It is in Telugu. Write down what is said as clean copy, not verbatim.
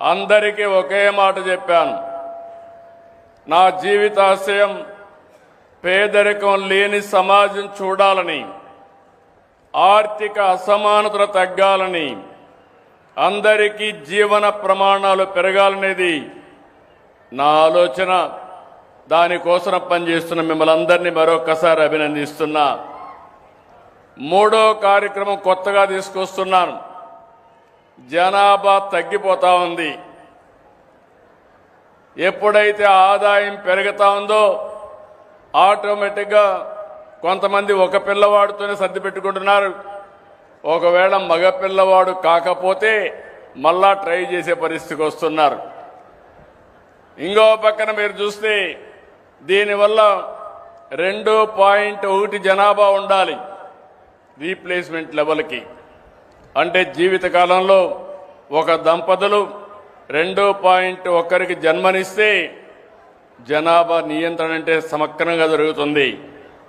అందరికీ ఒకే మాట చెప్పాను. నా జీవితాశయం పేదరికం లేని సమాజం చూడాలని, ఆర్థిక అసమానతలు తగ్గాలని, అందరికీ జీవన ప్రమాణాలు పెరగాలనేది నా ఆలోచన. దానికోసం పనిచేస్తున్న మిమ్మల్ని అందరినీ మరొకసారి అభినందిస్తున్నా. మూడో కార్యక్రమం కొత్తగా తీసుకొస్తున్నాను. జనాభా తగ్గిపోతా ఉంది. ఎప్పుడైతే ఆదాయం పెరుగుతా ఉందో ఆటోమేటిక్గా కొంతమంది ఒక పిల్లవాడితోనే సర్ది పెట్టుకుంటున్నారు. ఒకవేళ మగ పిల్లవాడు కాకపోతే మళ్ళా ట్రై చేసే పరిస్థితికి వస్తున్నారు. ఇంకో పక్కన మీరు చూస్తే దీనివల్ల 2.1 జనాభా ఉండాలి రీప్లేస్మెంట్ లెవెల్కి. అంటే జీవితకాలంలో ఒక దంపతులు 2.1కి జన్మనిస్తే జనాభా నియంత్రణ అంటే సమగ్రంగా జరుగుతుంది.